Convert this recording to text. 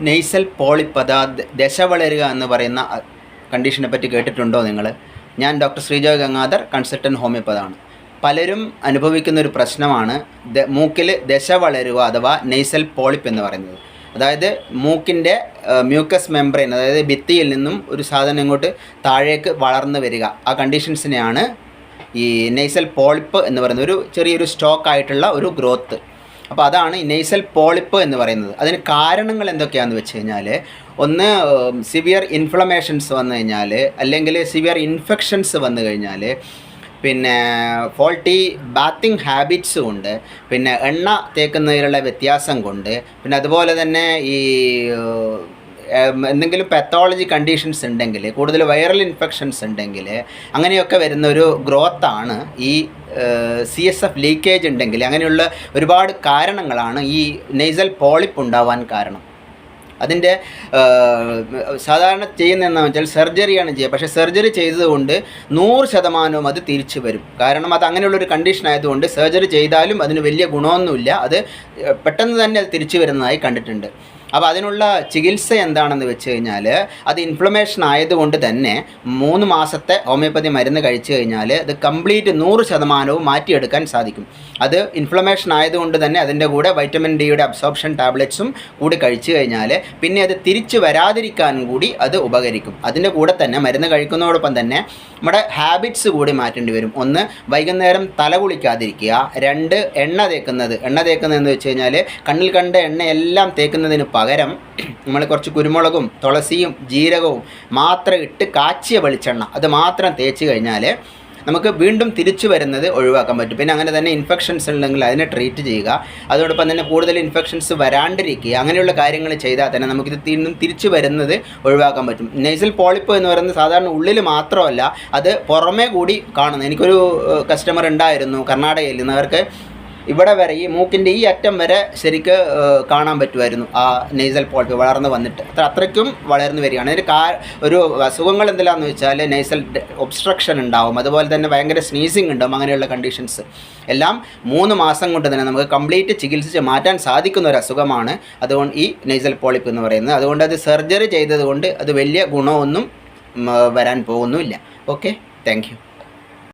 Nasal polyp അതാ ദശ വളരുക എന്ന് പറയുന്ന കണ്ടീഷനെ പറ്റി കേട്ടിട്ടുണ്ടോ നിങ്ങൾ? ഞാൻ ഡോക്ടർ ശ്രീജോയ് ഗംഗാധർ, കൺസൾട്ടൻറ്റ് ഹോമിയോപ്പതാണ്. പലരും അനുഭവിക്കുന്ന ഒരു പ്രശ്നമാണ് മൂക്കിൽ ദശ വളരുക അഥവാ നെയ്സൽ പോളിപ്പ് എന്ന് പറയുന്നത്. അതായത് മൂക്കിൻ്റെ മ്യൂക്കസ് മെംബ്രെയിൻ, അതായത് ഭിത്തിയിൽ നിന്നും ഒരു സാധനം ഇങ്ങോട്ട് താഴേക്ക് വളർന്നു വരിക, ആ കണ്ടീഷൻസിനെയാണ് ഈ നെയ്സൽ പോളിപ്പ് എന്ന് പറയുന്നത്. ഒരു ചെറിയൊരു സ്റ്റോക്ക് ആയിട്ടുള്ള ഒരു ഗ്രോത്ത്. അപ്പോൾ അതാണ് ഈ നെയ്സൽ പോളിപ്പ് എന്ന് പറയുന്നത്. അതിന് കാരണങ്ങൾ എന്തൊക്കെയാണെന്ന് വെച്ച് കഴിഞ്ഞാൽ, ഒന്ന് സിവിയർ ഇൻഫ്ലമേഷൻസ് വന്നു കഴിഞ്ഞാൽ, അല്ലെങ്കിൽ സിവിയർ ഇൻഫെക്ഷൻസ് വന്നു കഴിഞ്ഞാൽ, പിന്നെ ഫോൾട്ടി ബാത്തിങ് ഹാബിറ്റ്സ് കൊണ്ട്, പിന്നെ എണ്ണ തേക്കുന്നതിലുള്ള വ്യത്യാസം കൊണ്ട്, പിന്നെ അതുപോലെ തന്നെ ഈ എന്തെങ്കിലും പാത്തോളജി കണ്ടീഷൻസ് ഉണ്ടെങ്കിൽ, കൂടുതൽ വൈറൽ ഇൻഫെക്ഷൻസ് ഉണ്ടെങ്കിൽ, അങ്ങനെയൊക്കെ വരുന്ന ഒരു ഗ്രോത്താണ് ഈ CSF ലീക്കേജ് ഉണ്ടെങ്കിൽ. അങ്ങനെയുള്ള ഒരുപാട് കാരണങ്ങളാണ് ഈ നെയ്സൽ പോളിപ്പ് ഉണ്ടാവാൻ കാരണം. അതിൻ്റെ സാധാരണ ചെയ്യുന്നതെന്ന് വെച്ചാൽ സർജറിയാണ് ചെയ്യുക. പക്ഷേ സർജറി ചെയ്തതുകൊണ്ട് 100% അത് തിരിച്ചു വരും. കാരണം അത് അങ്ങനെയുള്ളൊരു കണ്ടീഷൻ ആയതുകൊണ്ട് സർജറി ചെയ്താലും അതിന് വലിയ ഗുണമൊന്നുമില്ല. അത് പെട്ടെന്ന് തന്നെ അത് തിരിച്ചു വരുന്നതായി കണ്ടിട്ടുണ്ട്. അപ്പോൾ അതിനുള്ള ചികിത്സ എന്താണെന്ന് വെച്ച് കഴിഞ്ഞാൽ, അത് ഇൻഫ്ലമേഷൻ ആയതുകൊണ്ട് തന്നെ 3 മാസത്തെ ഹോമിയോപ്പതി മരുന്ന് കഴിച്ചു കഴിഞ്ഞാൽ അത് കംപ്ലീറ്റ് 100% മാറ്റിയെടുക്കാൻ സാധിക്കും. അത് ഇൻഫ്ലമേഷൻ ആയതുകൊണ്ട് തന്നെ അതിൻ്റെ കൂടെ വൈറ്റമിൻ ഡിയുടെ അബ്സോർപ്ഷൻ ടാബ്ലറ്റ്സും കൂടി കഴിച്ചു കഴിഞ്ഞാൽ പിന്നെ അത് തിരിച്ചു വരാതിരിക്കാനും കൂടി അത് ഉപകരിക്കും. അതിൻ്റെ കൂടെ തന്നെ മരുന്ന് കഴിക്കുന്നതോടൊപ്പം തന്നെ നമ്മുടെ ഹാബിറ്റ്സ് കൂടി മാറ്റേണ്ടി വരും. 1, വൈകുന്നേരം തല കുളിക്കാതിരിക്കുക. 2, എണ്ണ തേക്കുന്നതെന്ന് വെച്ച് കഴിഞ്ഞാൽ കണ്ണിൽ കണ്ട എണ്ണയെല്ലാം തേക്കുന്നതിന് പകരം നമ്മൾ കുറച്ച് കുരുമുളകും തുളസിയും ജീരകവും മാത്രം ഇട്ട് കാച്ചിയ വെളിച്ചെണ്ണ അത് മാത്രം തേച്ച് കഴിഞ്ഞാൽ നമുക്ക് വീണ്ടും തിരിച്ചു വരുന്നത് ഒഴിവാക്കാൻ പറ്റും. പിന്നെ അങ്ങനെ തന്നെ ഇൻഫെക്ഷൻസ് ഉണ്ടെങ്കിൽ അതിനെ ട്രീറ്റ് ചെയ്യുക. അതോടൊപ്പം തന്നെ കൂടുതൽ ഇൻഫെക്ഷൻസ് വരാണ്ടിരിക്കുക. അങ്ങനെയുള്ള കാര്യങ്ങൾ ചെയ്താൽ തന്നെ നമുക്കിത് വീണ്ടും തിരിച്ചു വരുന്നത് ഒഴിവാക്കാൻ പറ്റും. നെയ്സൽ പോളിപ്പ് എന്ന് പറയുന്നത് സാധാരണ ഉള്ളിൽ മാത്രമല്ല, അത് പുറമേ കൂടി കാണുന്നു. എനിക്കൊരു കസ്റ്റമർ ഉണ്ടായിരുന്നു കർണാടകയിൽ നിന്ന്. അവർക്ക് ഇവിടെ വരെ ഈ മൂക്കിൻ്റെ ഈ അറ്റം വരെ ശരിക്ക് കാണാൻ പറ്റുമായിരുന്നു ആ നെയ്സൽ പോളിപ്പ് വളർന്ന് വന്നിട്ട്. അത്രയ്ക്കും വളർന്നു വരികയാണ്. അതിന് ഒരു അസുഖങ്ങൾ എന്തെല്ലാമെന്ന് വെച്ചാൽ നെയ്സൽ ഒബ്സ്ട്രക്ഷൻ ഉണ്ടാവും, അതുപോലെ തന്നെ ഭയങ്കര സ്നീസിങ് ഉണ്ടാവും. അങ്ങനെയുള്ള കണ്ടീഷൻസ് എല്ലാം 3 മാസം കൊണ്ട് തന്നെ നമുക്ക് കംപ്ലീറ്റ് ചികിത്സിച്ച് മാറ്റാൻ സാധിക്കുന്ന ഒരു അസുഖമാണ് അതുകൊണ്ട് ഈ നെയ്സൽ പോളിപ്പ് എന്ന് പറയുന്നത്. അതുകൊണ്ട് അത് സർജറി ചെയ്തതുകൊണ്ട് അത് വലിയ ഗുണമൊന്നും വരാൻ പോകുന്നുമില്ല. Okay, thank you.